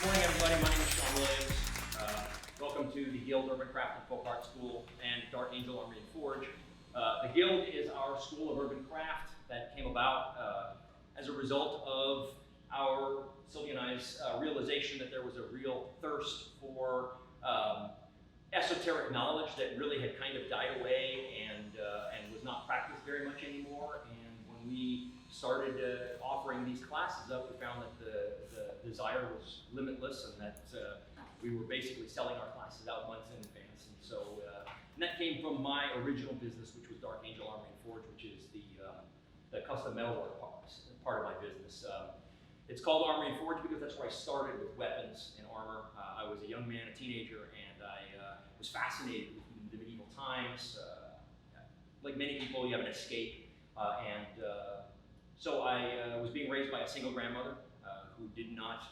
Morning, everybody. My name is Shuan Williams. Welcome to the Guild Urban Craft and Folk Art School and Dark Angel Armory and Forge. The Guild is our school of urban craft that came about as a result of our, Sylvia and I's, realization that there was a real thirst for esoteric knowledge that really had kind of died away and was not practiced very much anymore. And when we started offering these classes up, we found that the desire was limitless, and that we were basically selling our classes out months in advance. And so, and that came from my original business, which was Dark Angel Armory and Forge, which is the custom metalwork part of my business. It's called Armory and Forge because that's where I started with weapons and armor. I was a young man, a teenager, and I was fascinated with the medieval times. Like many people, you have an escape, so I was being raised by a single grandmother who did not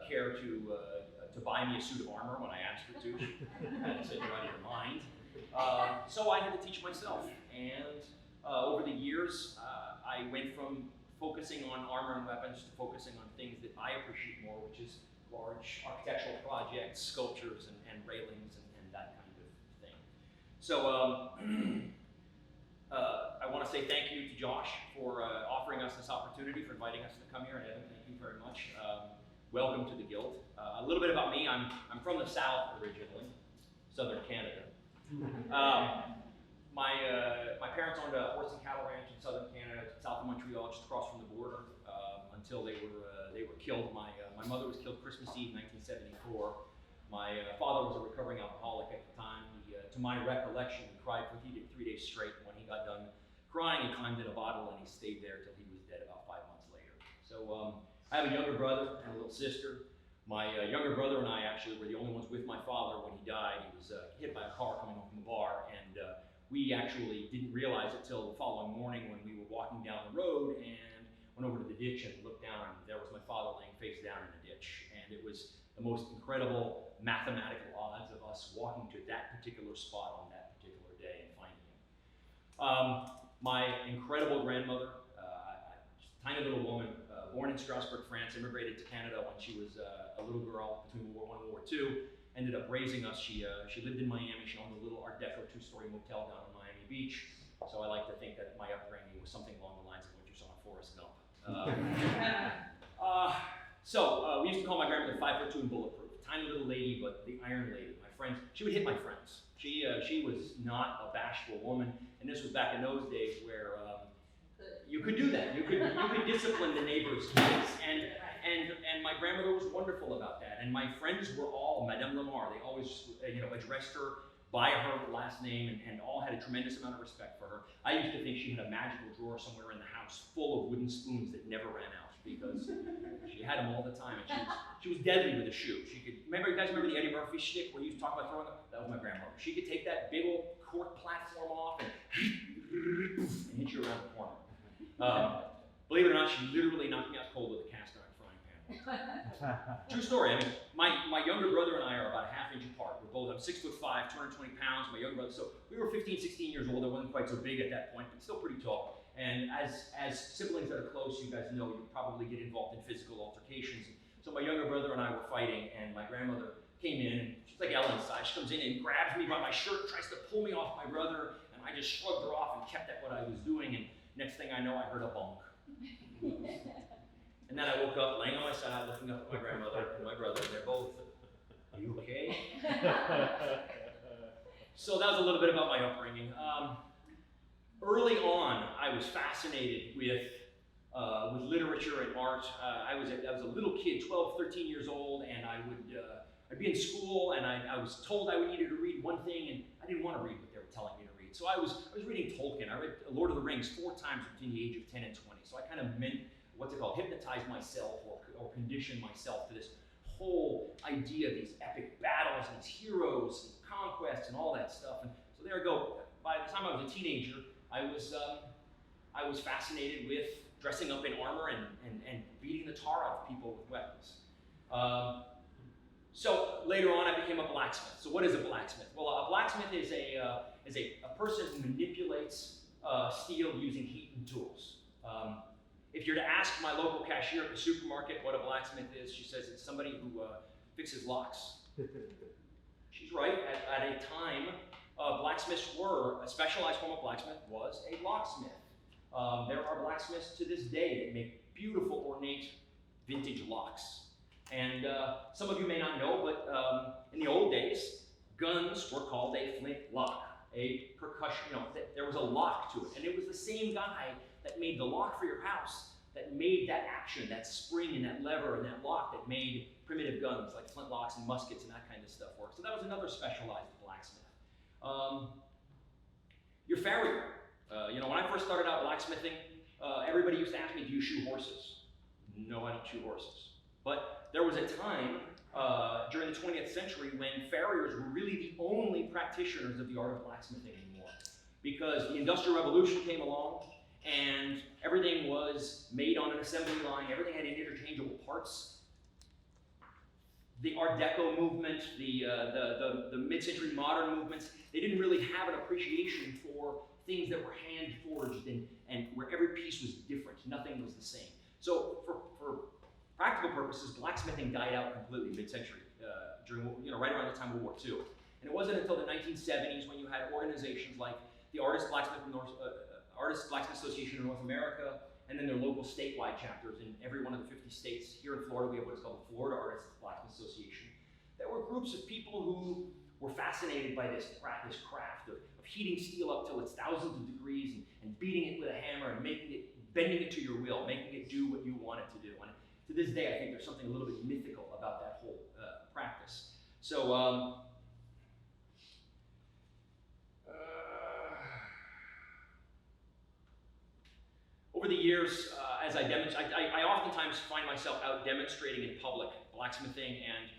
care to buy me a suit of armor when I asked her to. That said, you're out of your mind. So I had to teach myself, and over the years, I went from focusing on armor and weapons to focusing on things that I appreciate more, which is large architectural projects, sculptures, and railings, and that kind of thing. So I want to say thank you to Josh for offering us this opportunity, for inviting us to come here, and Evan, thank you very much. Welcome to the Guild. A little bit about me, I'm from the South originally, Southern Canada. My parents owned a horse and cattle ranch in Southern Canada, south of Montreal, just across from the border, until they were killed. My mother was killed Christmas Eve, 1974. My father was a recovering alcoholic at the time. He, to my recollection, he cried for 3 days straight. When he got done crying, he climbed in a bottle and he stayed there till he was dead about 5 months later. So I have a younger brother and a little sister. My younger brother and I actually were the only ones with my father when he died. He was hit by a car coming home from the bar, and we actually didn't realize it till the following morning when we were walking down the road and went over to the ditch and looked down, and there was my father laying face down in the ditch. And it was the most incredible mathematical odds of us walking to that particular spot on that particular day and finding him. My incredible grandmother, tiny little woman, born in Strasbourg, France, immigrated to Canada when she was a little girl between World War I and World War II, ended up raising us. She lived in Miami. She owned a little Art Deco 2-story motel down in Miami Beach. So I like to think that my upbringing was something along the lines of what you saw in Forrest Gump. We used to call my grandmother 5'2" and bulletproof. Tiny little lady, but the Iron Lady. My friends, she would hit my friends. She was not a bashful woman, and this was back in those days where you could do that. You could discipline the neighbors' kids, and my grandmother was wonderful about that. And my friends were all Madame Lamar. They always addressed her by her last name, and all had a tremendous amount of respect for her. I used to think she had a magical drawer somewhere in the house full of wooden spoons that never ran out, because she had them all the time, and she was deadly with a shoe. She could, you guys remember the Eddie Murphy shtick where you talk about throwing them? That was my grandmother. She could take that big old cork platform off and hit you around the corner. Believe it or not, she literally knocked me out cold with a cast iron frying pan. True story. I mean, my younger brother and I are about a half inch apart. I'm 6'5", 220 pounds. My younger brother, so we were 15, 16 years old. I wasn't quite so big at that point, but still pretty tall. And as siblings that are close, you guys know, you probably get involved in physical altercations. So my younger brother and I were fighting, and my grandmother came in, and she's like Ellen inside. She comes in and grabs me by my shirt, tries to pull me off my brother, and I just shrugged her off and kept at what I was doing. And next thing I know, I heard a bonk. And then I woke up laying on my side, looking up at my grandmother and my brother, and they're both, "Are you okay?" So that was a little bit about my upbringing. Early on, I was fascinated with literature and art. I was a little kid, 12, 13 years old, and I'd be in school, and I was told I needed to read one thing, and I didn't want to read what they were telling me to read. So I was reading Tolkien. I read Lord of the Rings 4 times between the age of 10 and 20. So I kind of hypnotize myself or condition myself to this whole idea of these epic battles and these heroes and conquests and all that stuff. And so there I go. By the time I was a teenager, I was fascinated with dressing up in armor and beating the tar out of people with weapons. So later on, I became a blacksmith. So what is a blacksmith? Well, a blacksmith is a person who manipulates steel using heat and tools. If you're to ask my local cashier at the supermarket what a blacksmith is, she says it's somebody who fixes locks. She's right. At a time, blacksmiths were, a specialized form of blacksmith was a locksmith. There are blacksmiths to this day that make beautiful, ornate, vintage locks. And some of you may not know, but in the old days, guns were called a flint lock, a percussion, there was a lock to it. And it was the same guy that made the lock for your house, that made that action, that spring and that lever and that lock that made primitive guns like flintlocks and muskets and that kind of stuff work. So that was another specialized blacksmith. Your farrier. When I first started out blacksmithing, everybody used to ask me, do you shoe horses? No, I don't shoe horses. But there was a time during the 20th century when farriers were really the only practitioners of the art of blacksmithing anymore. Because the Industrial Revolution came along and everything was made on an assembly line, everything had interchangeable parts. The Art Deco movement, the mid-century modern movements, they didn't really have an appreciation for things that were hand-forged and where every piece was different, nothing was the same. So for practical purposes, blacksmithing died out completely mid-century, during right around the time of World War II. And it wasn't until the 1970s when you had organizations like the Artist Blacksmith Association in North America, and then their local statewide chapters in every one of the 50 states. Here in Florida, we have what's called the Florida Artist Blacksmith Association. That were groups of people who were fascinated by this craft of heating steel up till it's thousands of degrees and beating it with a hammer and bending it to your will, making it do what you want it to do. And to this day, I think there's something a little bit mythical about that whole practice. So, over the years, as I demonstrate, I oftentimes find myself out demonstrating in public blacksmithing, and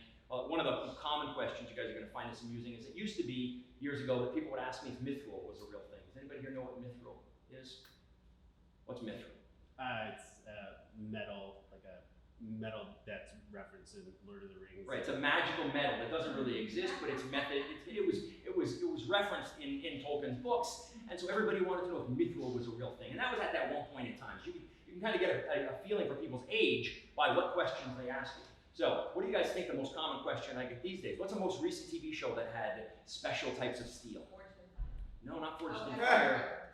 one of the common questions you guys are going to find this amusing is it used to be years ago that people would ask me if mithril was a real thing. Does anybody here know what mithril is? What's mithril? It's metal, like a metal that's referenced in Lord of the Rings. Right, it's a magical metal that doesn't really exist, but its method, it was referenced in Tolkien's books, and so everybody wanted to know if mithril was a real thing. And that was at that one point in time. So you can kind of get a feeling for people's age by what questions they ask you. So, what do you guys think the most common question I get these days? What's the most recent TV show that had special types of steel? No, not Forged in Fire.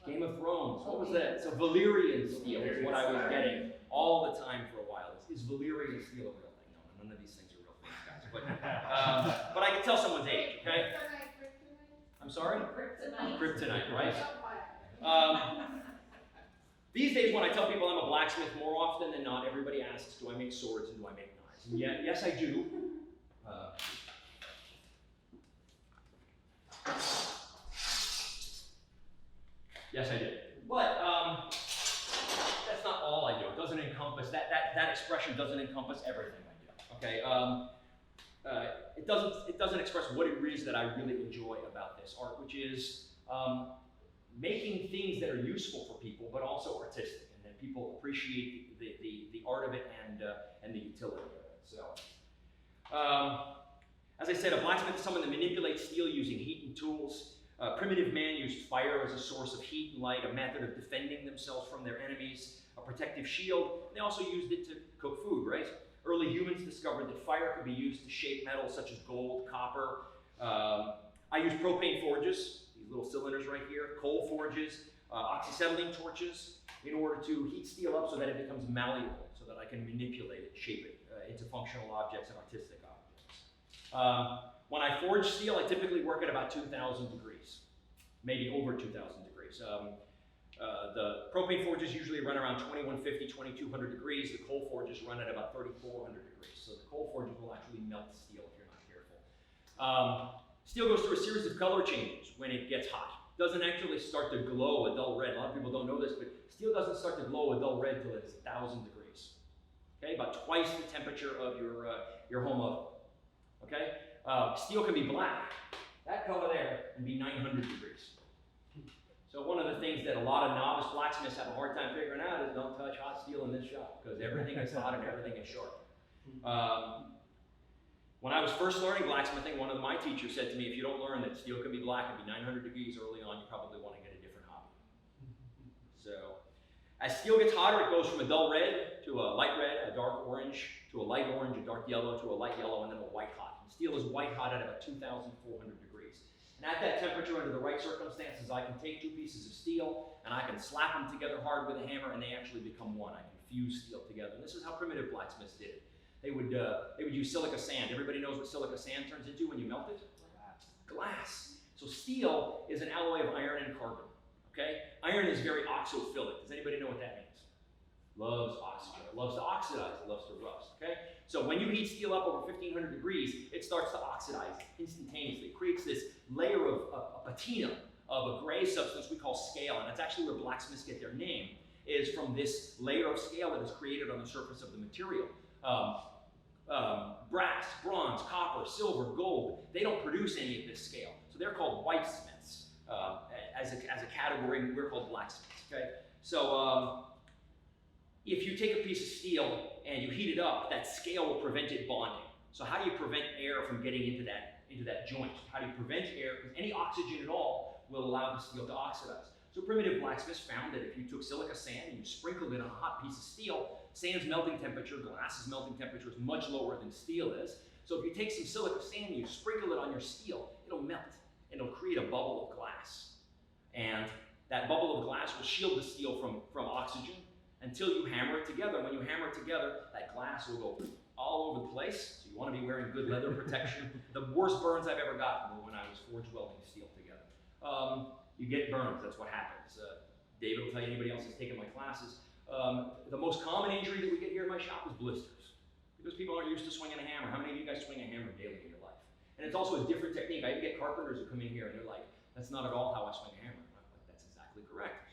Game of Thrones. What was that? So Valyrian steel is what I was getting all the time for a while. Is Valyrian steel a real thing? No, none of these things are real things, guys. But I can tell someone's age, okay? I'm sorry? Kryptonite, right? These days when I tell people I'm a blacksmith, more often than not, everybody asks, do I make swords and do I make knives? And yes, I do. Yes, I did. But that's not all I do. It doesn't encompass, that expression doesn't encompass everything I do, okay? It doesn't express what it is that I really enjoy about this art, which is making things that are useful for people, but also artistic, and that people appreciate the art of it and the utility of it. So, as I said, a blacksmith is someone that manipulates steel using heat and tools. Primitive man used fire as a source of heat and light, a method of defending themselves from their enemies, a protective shield. They also used it to cook food, right? Early humans discovered that fire could be used to shape metals such as gold, copper. I use propane forges, these little cylinders right here, coal forges, oxyacetylene torches, in order to heat steel up so that it becomes malleable, so that I can manipulate it, shape it into functional objects and artistic objects. When I forge steel, I typically work at about 2,000 degrees, maybe over 2,000 degrees. The propane forges usually run around 2150, 2200 degrees. The coal forges run at about 3400 degrees. So the coal forges will actually melt steel if you're not careful. Steel goes through a series of color changes when it gets hot. It doesn't actually start to glow a dull red. A lot of people don't know this, but steel doesn't start to glow a dull red until it's 1,000 degrees. Okay, about twice the temperature of your home oven. Okay. Steel can be black, that color there, and be 900 degrees. So one of the things that a lot of novice blacksmiths have a hard time figuring out is don't touch hot steel in this shop, because everything is hot and everything is sharp. When I was first learning blacksmithing, one of my teachers said to me, if you don't learn that steel can be black and be 900 degrees early on, you probably want to get a different hobby. So as steel gets hotter, it goes from a dull red to to a light red, a dark orange, to a light orange, a dark yellow, to a light yellow, and then a white hot. And steel is white hot at about 2,400 degrees. And at that temperature, under the right circumstances, I can take two pieces of steel and I can slap them together hard with a hammer and they actually become one. I can fuse steel together. And this is how primitive blacksmiths did it. They would use silica sand. Everybody knows what silica sand turns into when you melt it? Glass. So steel is an alloy of iron and carbon. Okay? Iron is very oxophilic. Does anybody know what that means? Loves oxygen. It loves to oxidize. It loves to rust. Okay? So when you heat steel up over 1,500 degrees, it starts to oxidize instantaneously. It creates this layer of a patina of a gray substance we call scale, and that's actually where blacksmiths get their name, is from this layer of scale that is created on the surface of the material. Brass, bronze, copper, silver, gold, they don't produce any of this scale. So they're called whitesmiths. As a category, we're called blacksmiths. Okay? So if you take a piece of steel and you heat it up, that scale will prevent it bonding. So how do you prevent air from getting into that joint? How do you prevent air? Because any oxygen at all will allow the steel to oxidize. So primitive blacksmiths found that if you took silica sand and you sprinkled it on a hot piece of steel, sand's melting temperature, glass's melting temperature is much lower than steel is. So if you take some silica sand and you sprinkle it on your steel, it'll melt and it'll create a bubble of glass. And that bubble of glass will shield the steel from oxygen until you hammer it together. When you hammer it together, that glass will go all over the place. So you want to be wearing good leather protection. The worst burns I've ever gotten were when I was forge welding steel together. You get burns, that's what happens. David will tell you, anybody else who's taken my classes. The most common injury that we get here in my shop is blisters. Because people aren't used to swinging a hammer. How many of you guys swing a hammer daily in your life? And it's also a different technique. I even get carpenters who come in here and they're like, that's not at all how I swing a hammer. I'm like, that's exactly correct.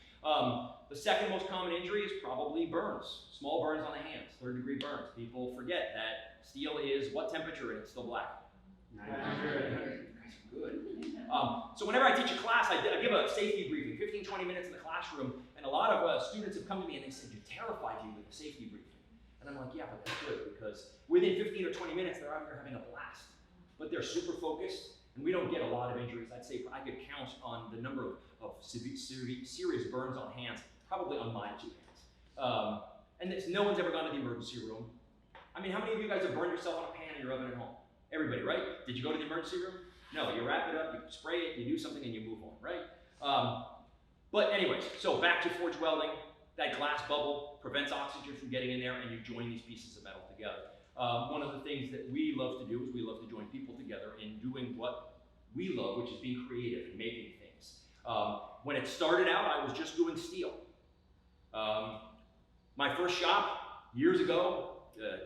The second most common injury is probably burns. Small burns on the hands, 3rd-degree burns. People forget that steel is what temperature and it's still black? 900. Good. So whenever I teach a class, I give a safety briefing, 15, 20 minutes in the classroom, and a lot of students have come to me and they said, you're terrified you with the safety briefing. And I'm like, yeah, but that's good, because within 15 or 20 minutes, they're out here having a blast. But they're super focused, and we don't get a lot of injuries. I'd say I could count on the number of serious burns on hands, probably on my 2 hands. And no one's ever gone to the emergency room. I mean, how many of you guys have burned yourself on a pan in your oven at home? Everybody, right? Did you go to the emergency room? No, you wrap it up, you spray it, you do something, and you move on, right? But anyways, so back to forge welding. That glass bubble prevents oxygen from getting in there, and you join these pieces of metal together. One of the things that we love to do is we love to join people together in doing what we love, which is being creative and making things. When it started out, I was just doing steel. My first shop, years ago,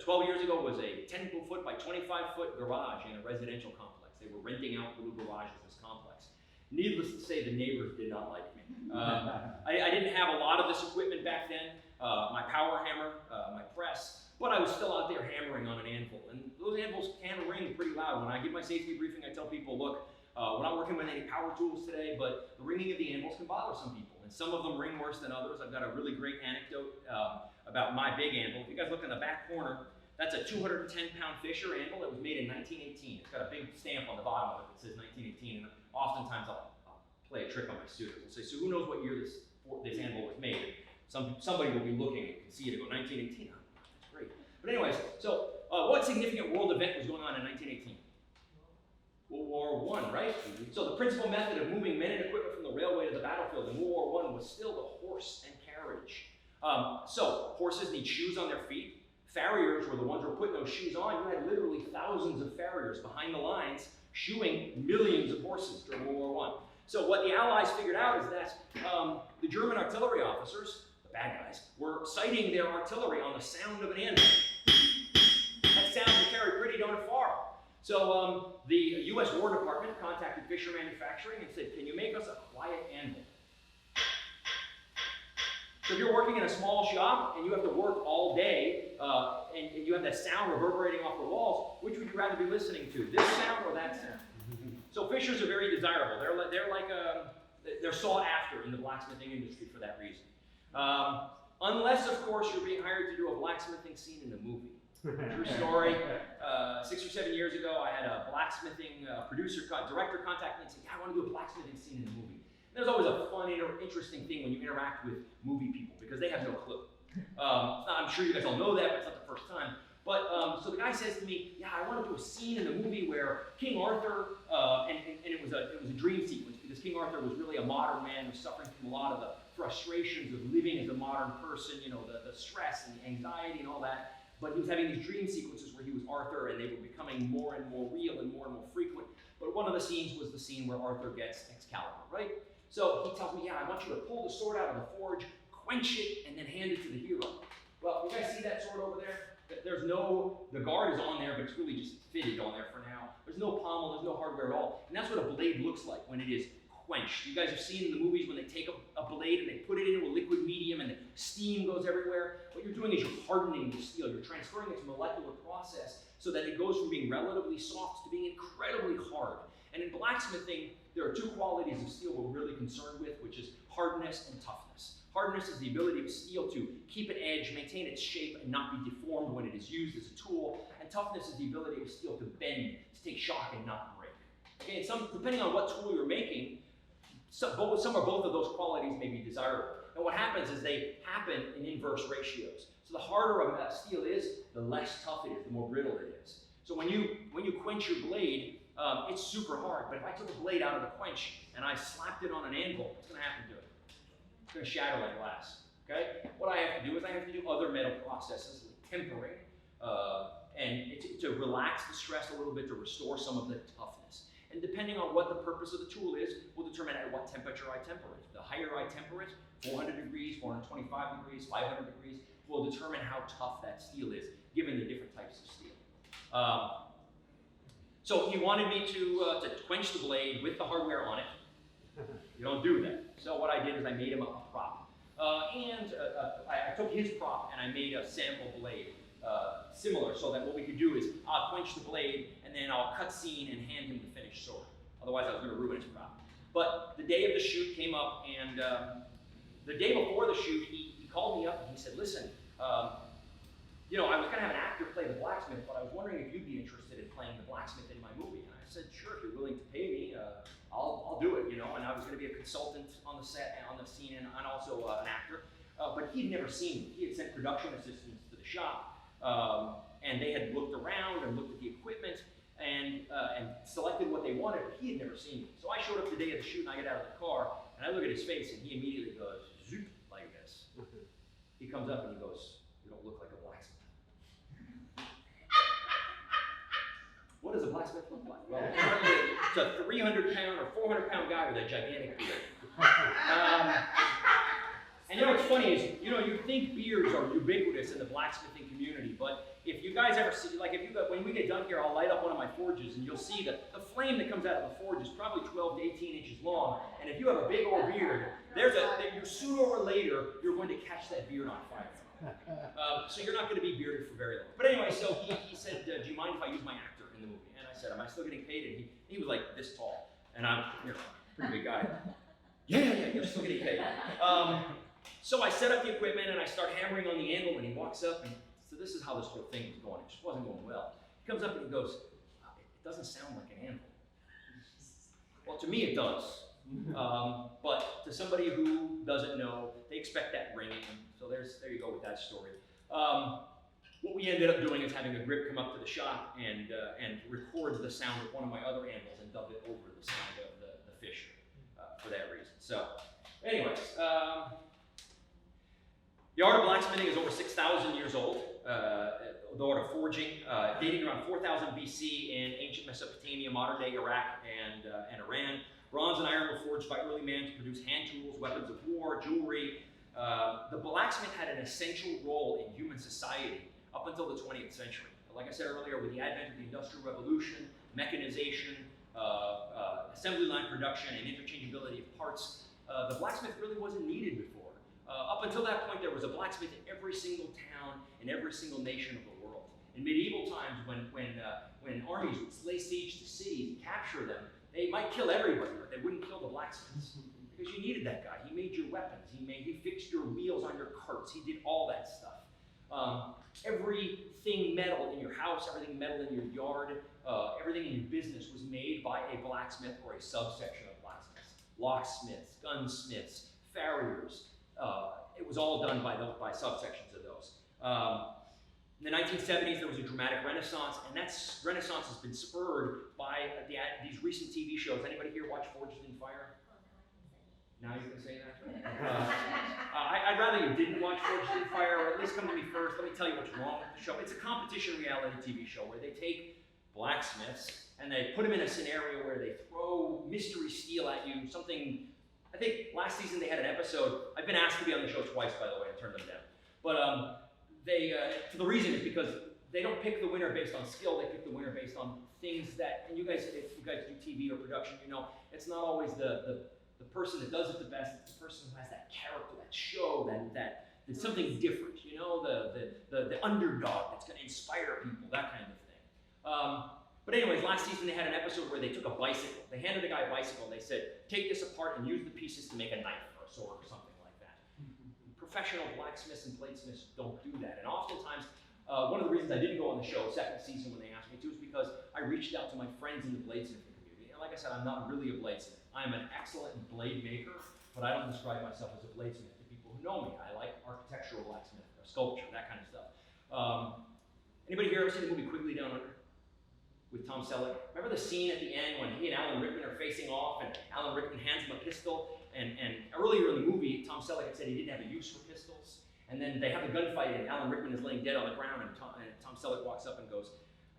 12 years ago, was a 10-foot by 25-foot garage in a residential complex. They were renting out little garages in this complex. Needless to say, the neighbors did not like me. I didn't have a lot of this equipment back then, my power hammer, my press, but I was still out there hammering on an anvil. And those anvils can ring pretty loud. When I give my safety briefing, I tell people, look, we're not working with any power tools today, but the ringing of the anvils can bother some people. And some of them ring worse than others. I've got a really great anecdote about my big anvil. If you guys look in the back corner, that's a 210-pound Fisher anvil that was made in 1918. It's got a big stamp on the bottom of it that says 1918, and oftentimes I'll play a trick on my students. I'll say, so who knows what year this anvil was made? Somebody will be looking and can see it and go, 1918, oh, that's great. But anyways, so what significant world event was going on in 1918? World War I, right? So the principal method of moving men and equipment from the railway to the battlefield in World War I was still the horse and carriage. So horses need shoes on their feet. Farriers were the ones who were putting those shoes on. You had literally thousands of farriers behind the lines shoeing millions of horses during World War I. So what the Allies figured out is that the German artillery officers, the bad guys, were sighting their artillery on the sound of an anvil. That sound can carry pretty darn far. So the U.S. War Department contacted Fisher Manufacturing and said, can you make us a quiet anvil? So if you're working in a small shop and you have to work all day and you have that sound reverberating off the walls, which would you rather be listening to, this sound or that sound? So Fishers are very desirable. They're sought after in the blacksmithing industry for that reason. Unless, of course, you're being hired to do a blacksmithing scene in a movie. True story. 6 or 7 years ago, I had a blacksmithing director contact me and say, yeah, I want to do a blacksmithing scene in a movie. There's always a fun, interesting thing when you interact with movie people because they have no clue. I'm sure you guys all know that, but it's not the first time. But so the guy says to me, yeah, I want to do a scene in the movie where King Arthur, and it was a dream sequence because King Arthur was really a modern man who was suffering from a lot of the frustrations of living as a modern person, you know, the stress and the anxiety and all that. But he was having these dream sequences where he was Arthur and they were becoming more and more real and more frequent. But one of the scenes was the scene where Arthur gets Excalibur, right? So he tells me, yeah, I want you to pull the sword out of the forge, quench it, and then hand it to the hero. Well, you guys see that sword over there? There's no, the guard is on there, but it's really just fitted on there for now. There's no pommel, there's no hardware at all. And that's what a blade looks like when it is quenched. You guys have seen in the movies when they take a blade and they put it into a liquid medium and the steam goes everywhere. What you're doing is you're hardening the steel. You're transferring its molecular process so that it goes from being relatively soft to being incredibly hard. And in blacksmithing, there are two qualities of steel we're really concerned with, which is hardness and toughness. Hardness is the ability of steel to keep an edge, maintain its shape, and not be deformed when it is used as a tool. And toughness is the ability of steel to bend, to take shock, and not break. Okay, and depending on what tool you're making, some or both of those qualities may be desirable. And what happens is they happen in inverse ratios. So the harder a steel is, the less tough it is, the more brittle it is. So when you quench your blade, it's super hard. But if I took a blade out of the quench and I slapped it on an anvil, what's going to happen to it? It's going to shatter like glass. Okay? What I have to do is I have to do other metal processes like tempering, and to relax the stress a little bit, to restore some of the toughness. And depending on what the purpose of the tool is, will determine at what temperature I temper it. The higher I temper it, 400 degrees, 425 degrees, 500 degrees, will determine how tough that steel is, given the different types of steel. So he wanted me to quench the blade with the hardware on it. You don't do that. So what I did is I made him a prop. I took his prop and I made a sample blade similar, so that what we could do is I'll quench the blade and then I'll cut scene and hand him the finished sword. Otherwise I was going to ruin his prop. But the day of the shoot came up, and the day before the shoot, he called me up and he said, listen, you know, I was going to have an actor play the blacksmith, but I was wondering if you'd be interested in playing the blacksmith in my movie. And I said, sure, if you're willing to pay me, I'll do it, you know. And I was going to be a consultant on the set and on the scene, and also an actor. But he'd never seen me. He had sent production assistants to the shop, and they had looked around and looked at the equipment and selected what they wanted, but he had never seen me. So I showed up the day of the shoot, and I get out of the car, and I look at his face, and he immediately goes, zoop, like this. He comes up and he goes, you don't look like a blacksmith. What does a blacksmith look like? Well, apparently it's a 300-pound or 400-pound guy with a gigantic beard. And you know what's funny is, you know, you think beards are ubiquitous in the blacksmithing community, but if you guys ever see, like when we get done here, I'll light up one of my forges, and you'll see that the flame that comes out of the forge is probably 12 to 18 inches long, and if you have a big old beard, sooner or later, you're going to catch that beard on fire. So you're not going to be bearded for very long. But anyway, so he said, do you mind if I use my actor in the movie? And I said, am I still getting paid? And he was like this tall, and I'm, you know, pretty big guy. Yeah, you're still getting paid. So I set up the equipment and I start hammering on the anvil, and he walks up, and so this is how this whole thing was going. It just wasn't going well. He comes up and he goes, it doesn't sound like an anvil. Well, to me it does. But to somebody who doesn't know, they expect that ringing. So there you go with that story. What we ended up doing is having a grip come up to the shop and record the sound of one of my other anvils and dub it over the sound of the Fisher for that reason. So anyways, the art of blacksmithing is over 6,000 years old. The art of forging, dating around 4000 BC in ancient Mesopotamia, modern day Iraq, and Iran. Bronze and iron were forged by early man to produce hand tools, weapons of war, jewelry. The blacksmith had an essential role in human society up until the 20th century. Like I said earlier, with the advent of the Industrial Revolution, mechanization, assembly line production, and interchangeability of parts, the blacksmith really wasn't needed before. Up until that point, there was a blacksmith in every single town, in every single nation of the world. In medieval times, when armies would lay siege to cities and capture them, they might kill everybody, but they wouldn't kill the blacksmiths. Because you needed that guy. He made your weapons. He fixed your wheels on your carts. He did all that stuff. Everything metal in your house, everything metal in your yard, everything in your business was made by a blacksmith or a subsection of blacksmiths. Locksmiths, gunsmiths, farriers, it was all done by subsections of those. In the 1970s, there was a dramatic renaissance, and that renaissance has been spurred by these recent TV shows. Anybody here watch Forged in Fire? Now you can say that? I'd rather you didn't watch Forged in Fire, or at least come to me first. Let me tell you what's wrong with the show. It's a competition reality TV show where they take blacksmiths and they put them in a scenario where they throw mystery steel at you, something. I think last season they had an episode. I've been asked to be on the show twice, by the way, and turned them down. But the reason is because they don't pick the winner based on skill. They pick the winner based on things that, and you guys, if you guys do TV or production, you know, it's not always the person that does it the best. It's the person who has that character, that show, that's something different. You know, the underdog that's going to inspire people, that kind of thing. But anyways, last season they had an episode where they took a bicycle. They handed a guy a bicycle. They said, take this apart and use the pieces to make a knife or a sword or something like that. Professional blacksmiths and bladesmiths don't do that. And oftentimes, one of the reasons I didn't go on the show second season when they asked me to is because I reached out to my friends in the bladesmithing community. And like I said, I'm not really a bladesmith. I'm an excellent blade maker, but I don't describe myself as a bladesmith to people who know me. I like architectural blacksmith, or sculpture, that kind of stuff. Anybody here ever seen the movie Quigley Down Under? With Tom Selleck? Remember the scene at the end when he and Alan Rickman are facing off and Alan Rickman hands him a pistol, and earlier in the movie Tom Selleck had said he didn't have a use for pistols, and then they have a gunfight and Alan Rickman is laying dead on the ground, and Tom Selleck walks up and goes,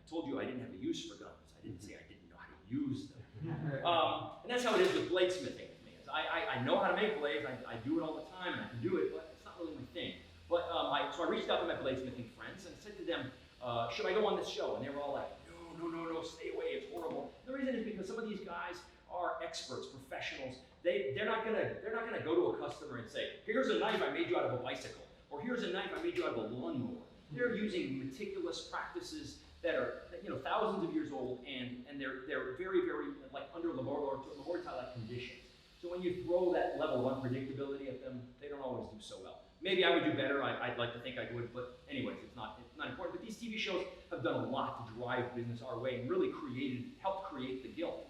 I told you I didn't have a use for guns. I didn't say I didn't know how to use them. And that's how it is with bladesmithing with me. I know how to make blades, I do it all the time and I can do it, but it's not really my thing. But so I reached out to my bladesmithing friends and said to them, should I go on this show? And they were all like, no, stay away, it's horrible. The reason is because some of these guys are experts, professionals. They're not gonna go to a customer and say, here's a knife I made you out of a bicycle, or here's a knife I made you out of a lawnmower. They're using meticulous practices that are, you know, thousands of years old, and they're very, very like under laboratory-like conditions. So when you throw that level of unpredictability at them, they don't always do so well. Maybe I would do better. I'd like to think I would, but anyways, it's not important. But these TV shows have done a lot to drive business our way and really helped create the guild.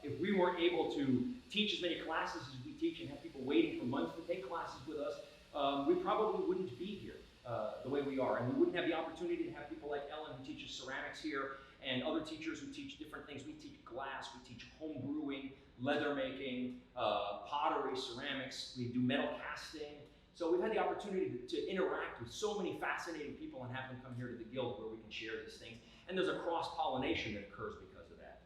If we weren't able to teach as many classes as we teach and have people waiting for months to take classes with us, we probably wouldn't be here the way we are, and we wouldn't have the opportunity to have people like Ellen who teaches ceramics here, and other teachers who teach different things. We teach glass, we teach home brewing, leather making, pottery, ceramics. We do metal casting. So we've had the opportunity to interact with so many fascinating people and have them come here to the guild where we can share these things. And there's a cross-pollination that occurs because of that.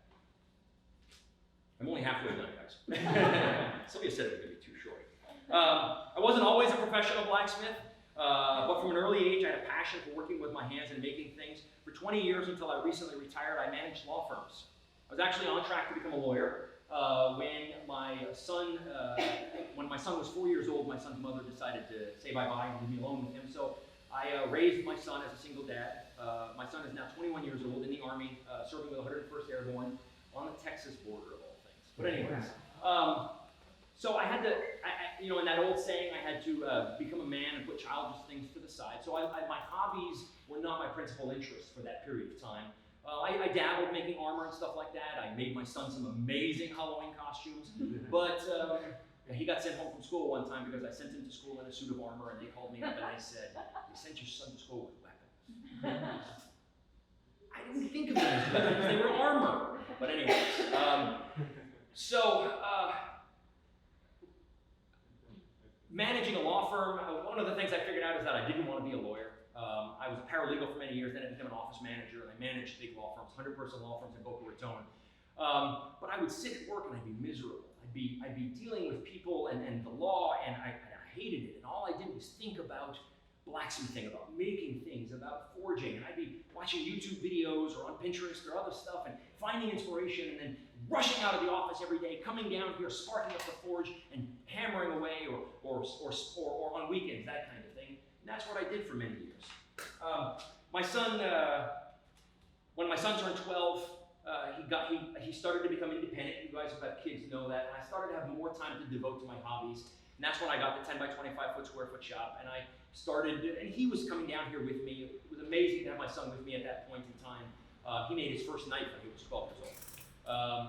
I'm only halfway done, guys. Somebody said it was going to be too short. I wasn't always a professional blacksmith, but from an early age I had a passion for working with my hands and making things. For 20 years until I recently retired, I managed law firms. I was actually on track to become a lawyer. When my son was 4 years old, my son's mother decided to say bye-bye and leave me alone with him. So I raised my son as a single dad. My son is now 21 years old in the Army, serving with the 101st Airborne on the Texas border of all things. But anyways, so I had to, you know, in that old saying, I had to become a man and put childish things to the side. So my hobbies were not my principal interest for that period of time. I dabbled making armor and stuff like that. I made my son some amazing Halloween costumes, but he got sent home from school one time because I sent him to school in a suit of armor, and they called me up and they said, "You sent your son to school with weapons." I didn't think of them as weapons; they were armor. But anyway, managing a law firm. One of the things I figured out is that I didn't want to be a lawyer. I was a paralegal for many years, then I became an office manager, and I managed big law firms, 100-person law firms in Boca Raton. But I would sit at work and I'd be miserable. I'd be dealing with people and the law, and I hated it. And all I did was think about blacksmithing, about making things, about forging. And I'd be watching YouTube videos or on Pinterest or other stuff and finding inspiration, and then rushing out of the office every day, coming down here, sparking up the forge and hammering away, or on weekends, that kind of thing. And that's what I did for many years. My son, when my son turned 12, he started to become independent. You guys who have kids know that. And I started to have more time to devote to my hobbies. And that's when I got the 10 by 25 square foot shop. And I started, and he was coming down here with me. It was amazing to have my son with me at that point in time. He made his first knife when he was 12 years old.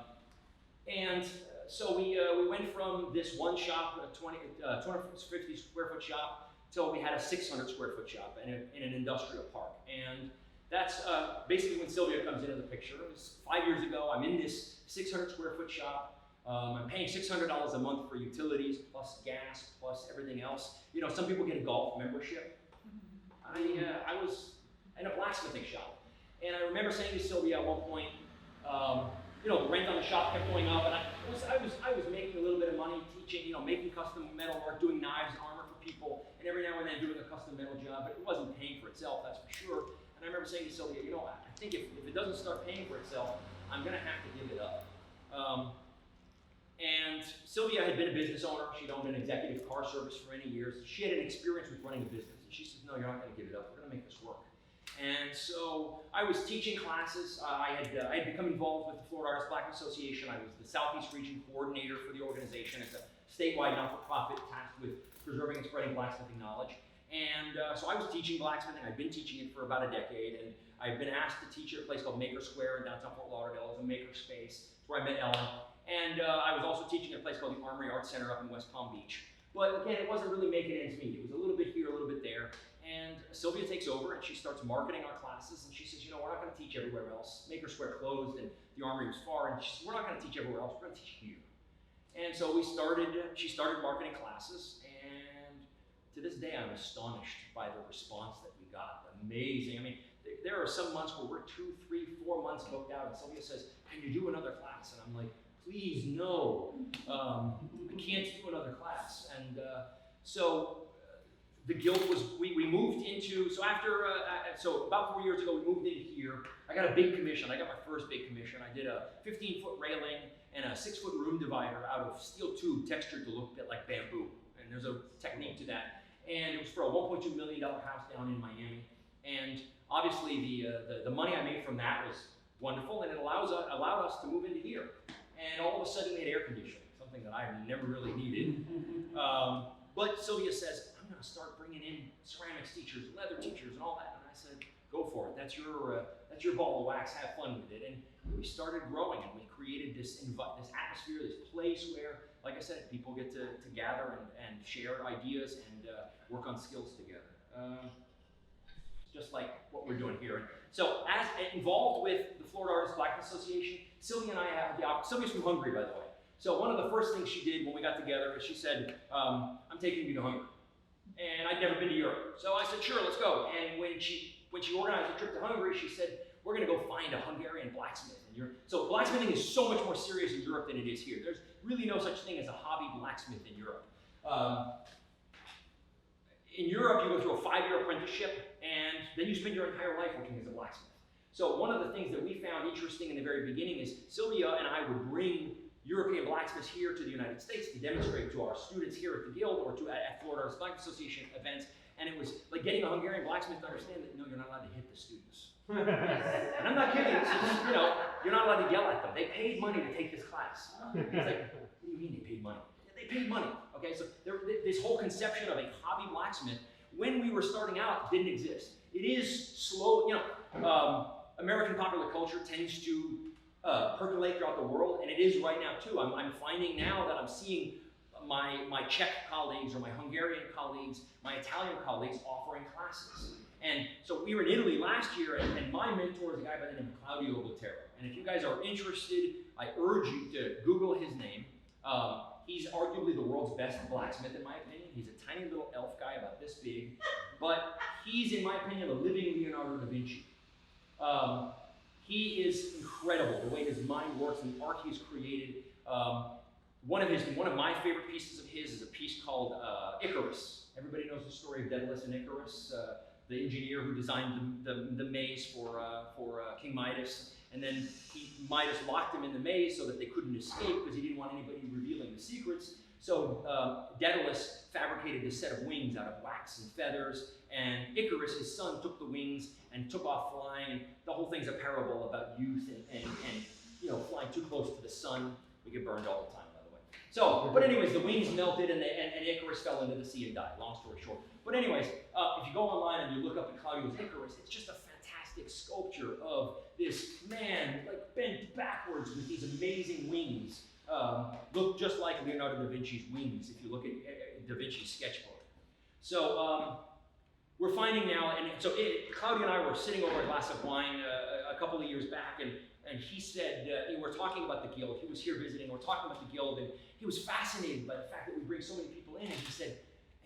And so we went from this one shop, a 250 square foot shop, till we had a 600 square foot shop in an industrial park. And that's basically when Sylvia comes into the picture. It was 5 years ago. I'm in this 600 square foot shop. I'm paying $600 a month for utilities, plus gas, plus everything else. You know, some people get a golf membership. I was in a blacksmithing shop. And I remember saying to Sylvia at one point, you know, the rent on the shop kept going up, and I was making a little bit of money teaching, you know, making custom metal work, doing knives and armor for people, and every now and then doing a custom metal job, but it wasn't paying for itself, that's for sure. And I remember saying to Sylvia, you know, I think if it doesn't start paying for itself, I'm gonna have to give it up. And Sylvia had been a business owner. She'd owned an executive car service for many years. She had an experience with running a business, and she says, no, you're not gonna give it up, we're gonna make this work. And so I was teaching classes. I had become involved with the Florida Artists Blacksmith Association. I was the Southeast Region Coordinator for the organization. It's a statewide not-for-profit tasked with preserving and spreading blacksmithing knowledge. And so I was teaching blacksmithing. I'd been teaching it for about a decade, and I've been asked to teach at a place called Maker Square in downtown Fort Lauderdale. It's a maker space. It's where I met Ellen. And I was also teaching at a place called the Armory Arts Center up in West Palm Beach. But again, it wasn't really making ends meet. It was a little bit here, a little bit there. And Sylvia takes over and she starts marketing our classes, and she says, you know, we're not going to teach everywhere else. Maker Square closed and the Armory was far, and she says, we're not going to teach everywhere else, we're going to teach here. And so she started marketing classes, and to this day I'm astonished by the response that we got. Amazing. I mean, there are some months where we're 2, 3, 4 months booked out, and Sylvia says, can you do another class? And I'm like, please, no. I can't do another class. And so the guild was, we moved into, so after, so about 4 years ago, we moved in here. I got a big commission. I got my first big commission. I did a 15-foot railing and a 6-foot room divider out of steel tube textured to look a bit like bamboo. And there's a technique to that. And it was for a $1.2 million house down in Miami. And obviously the money I made from that was wonderful, and it allowed us to move into here. And all of a sudden we had air conditioning, something that I never really needed. But Sylvia says, I'm going to start bringing in ceramics teachers, leather teachers, and all that. And I said, go for it. That's your ball of wax. Have fun with it. And we started growing, and we created this atmosphere, this place where, like I said, people get to gather and share ideas and work on skills together. Just like what we're doing here. So, as involved with the Florida Artists Blacksmith Association, Sylvia and I have the Sylvia's from Hungary, by the way. So one of the first things she did when we got together is she said, I'm taking you to Hungary. And I'd never been to Europe. So I said, sure, let's go. And when she organized a trip to Hungary, she said, we're gonna go find a Hungarian blacksmith in Europe. So blacksmithing is so much more serious in Europe than it is here. There's really no such thing as a hobby blacksmith in Europe. In Europe, you go through a 5-year apprenticeship, and then you spend your entire life working as a blacksmith. So one of the things that we found interesting in the very beginning is Sylvia and I would bring European blacksmiths here to the United States to demonstrate to our students here at the Guild or at Florida Artists Blacksmith Association events. And it was like getting a Hungarian blacksmith to understand that, no, you're not allowed to hit the students. And I'm not kidding, it's just, you know, you're not allowed to yell at them. They paid money to take this class. It's like, what do you mean they paid money? They paid money, okay? So this whole conception of a hobby blacksmith, when we were starting out, didn't exist. It is slow, you know, American popular culture tends to percolate throughout the world, and it is right now too. I'm finding now that I'm seeing my Czech colleagues or my Hungarian colleagues, my Italian colleagues offering classes. And so we were in Italy last year, and my mentor is a guy by the name of Claudio Botero. And if you guys are interested, I urge you to Google his name. He's arguably the world's best blacksmith, in my opinion. He's a tiny little elf guy about this big, but he's, in my opinion, a living Leonardo da Vinci. He is incredible, the way his mind works and the art he's created. One of my favorite pieces of his is a piece called Icarus. Everybody knows the story of Daedalus and Icarus, the engineer who designed the maze for King Midas. And then Midas locked him in the maze so that they couldn't escape because he didn't want anybody revealing the secrets. So Daedalus fabricated this set of wings out of wax and feathers, and Icarus, his son, took the wings and took off flying. And the whole thing's a parable about youth and you know, flying too close to the sun. We get burned all the time, by the way. So, but anyways, the wings melted and Icarus fell into the sea and died, long story short. But anyways, if you go online and you look up at Claudio's Icarus, it's just a fantastic sculpture of this man, like bent backwards with these amazing wings, look just like Leonardo da Vinci's wings if you look at Da Vinci's sketchbook. So we're finding now, and so Claudia and I were sitting over a glass of wine a couple of years back, and he said, we're talking about the Guild. He was here visiting, we're talking about the Guild, and he was fascinated by the fact that we bring so many people in, and he said,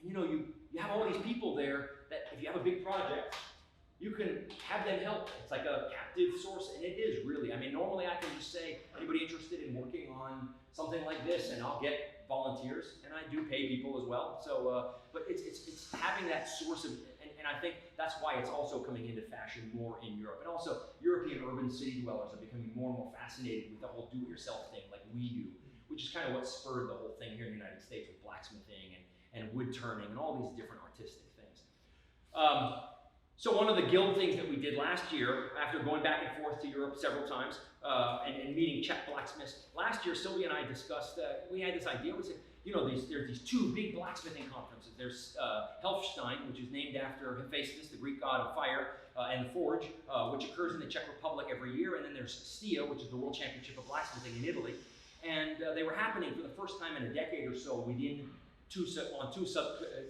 and you have all these people there that if you have a big project, you can have them help. It's like a captive source, and it is really. I mean, normally I can just say, anybody interested in working on something like this, and I'll get volunteers, and I do pay people as well. So, but it's having that source of, and I think that's why it's also coming into fashion more in Europe. And also, European urban city dwellers are becoming more and more fascinated with the whole do-it-yourself thing like we do, which is kind of what spurred the whole thing here in the United States with blacksmithing and wood turning and all these different artistic things. So one of the Guild things that we did last year, after going back and forth to Europe several times and meeting Czech blacksmiths, last year Sylvia and I discussed, we had this idea, we said, there's these two big blacksmithing conferences. There's Helfstein, which is named after Hephaestus, the Greek god of fire, and the forge, which occurs in the Czech Republic every year, and then there's STIA, which is the World Championship of Blacksmithing in Italy. And they were happening for the first time in a decade or so within two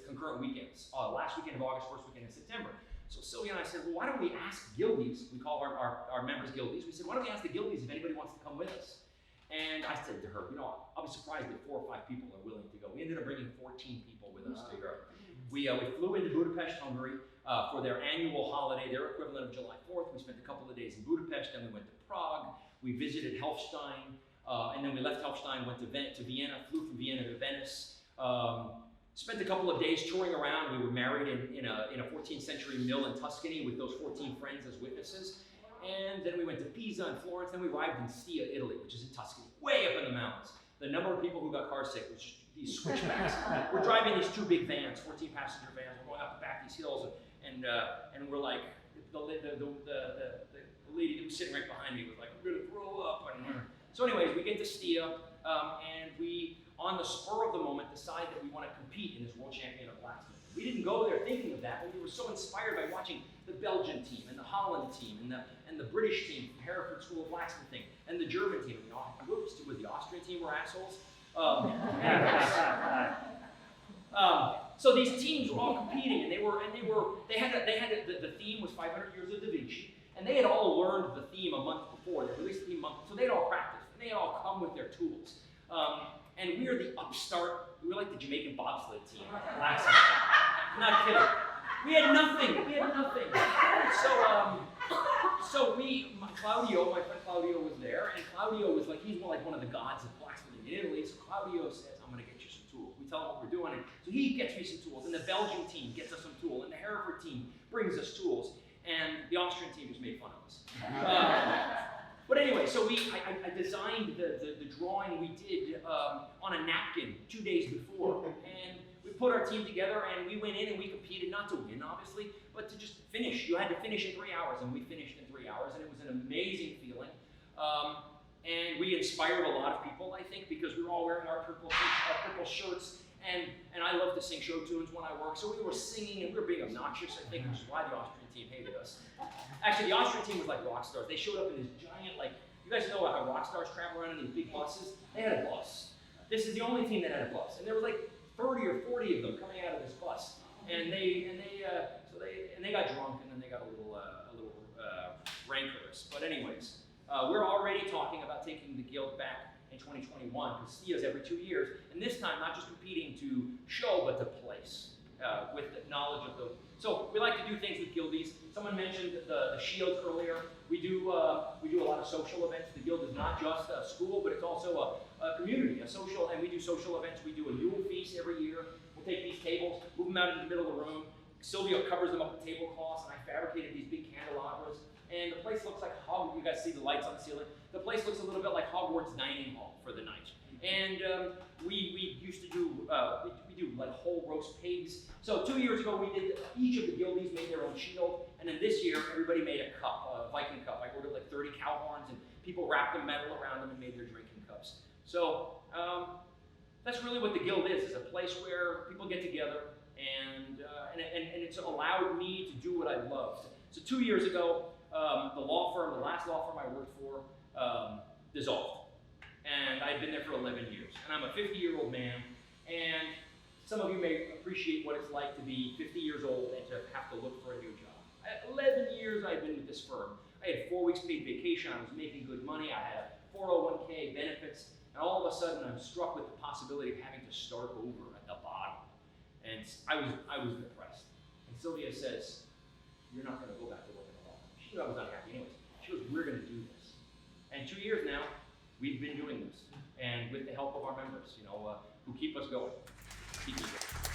concurrent weekends, last weekend of August, first weekend in September. So Sylvia and I said, well, why don't we ask Guildies, we call our members Guildies, we said, why don't we ask the Guildies if anybody wants to come with us? And I said to her, I'll be surprised if 4 or 5 people are willing to go. We ended up bringing 14 people with us to Europe. We flew into Budapest, Hungary for their annual holiday, their equivalent of July 4th. We spent a couple of days in Budapest, then we went to Prague. We visited Helfstein, and then we left Helfstein, went to Vienna, flew from Vienna to Venice. Spent a couple of days touring around. We were married in a 14th century mill in Tuscany with those 14 friends as witnesses. And then we went to Pisa and Florence. Then we arrived in Stia, Italy, which is in Tuscany, way up in the mountains. The number of people who got car sick was just these switchbacks. We're driving these 2 big vans, 14 passenger vans. We're going up and back these hills, and we're like, the lady that was sitting right behind me was like, "I'm gonna throw up." So anyways, we get to Stia, and we, on the spur of the moment, decide that we want to compete in this World Champion of Blacksmithing. We didn't go there thinking of that, but we were so inspired by watching the Belgian team and the Holland team and the British team from Hereford School of Blacksmithing and the German team. Whoops, was the Austrian team were assholes? So these teams were all competing, and the theme was 500 years of Da Vinci, and they had all learned the theme a month before. They released the theme a month, so they'd all practiced, and they had all come with their tools. And we were the upstart, we were like the Jamaican bobsled team. Not kidding. We had nothing. So Claudio, my friend Claudio was there, and Claudio was like, he's like one of the gods of blacksmithing in Italy, so Claudio says, I'm gonna get you some tools. We tell him what we're doing, and so he gets me some tools, and the Belgian team gets us some tools, and the Hereford team brings us tools, and the Austrian team just made fun of us. But anyway, so I designed the drawing we did on a napkin 2 days before, and we put our team together, and we went in and we competed, not to win, obviously, but to just finish. You had to finish in 3 hours, and we finished in 3 hours, and it was an amazing feeling. And we inspired a lot of people, I think, because we were all wearing our purple shirts, and I love to sing show tunes when I work, so we were singing, and we were being obnoxious, I think, which is why the Austrian team hated us. Actually, the Austrian team was like rock stars. They showed up in this giant, you guys know how rock stars travel around in these big buses? They had a bus. This is the only team that had a bus, and there was like 30 or 40 of them coming out of this bus, and they got drunk, and then they got a little rancorous. But anyways, we're already talking about taking the Guild back in 2021, because STIA's every 2 years, and this time not just competing to show, but to place with the knowledge of the. So we like to do things with Guildies. Someone mentioned the shields earlier. We do a lot of social events. The Guild is not just a school, but it's also a community, a social, and we do social events. We do a Yule feast every year. We'll take these tables, move them out in the middle of the room. Sylvia covers them up with tablecloths, and I fabricated these big candelabras. And the place looks like you guys see the lights on the ceiling. The place looks a little bit like Hogwarts dining hall for the night. And we used to do we do like whole roast pigs. So 2 years ago we did, each of the Guildies made their own shield, and then this year everybody made a cup, a Viking cup. I ordered like 30 cow horns, and people wrapped the metal around them and made their drinking cups. So that's really what the Guild is a place where people get together, and it's allowed me to do what I loved. So 2 years ago, the last law firm I worked for, dissolved. and I'd been there for 11 years. And I'm a 50-year-old man, and some of you may appreciate what it's like to be 50 years old and to have to look for a new job. At 11 years I'd been with this firm. I had 4 weeks paid vacation, I was making good money, I had a 401k, benefits, and all of a sudden I'm struck with the possibility of having to start over at the bottom. And I was depressed. And Sylvia says, "You're not going to go back to work at the law." She knew I was unhappy anyways. She goes, "We're going to do this." And 2 years now, we've been doing this. And with the help of our members, who keep us going. Keep us going.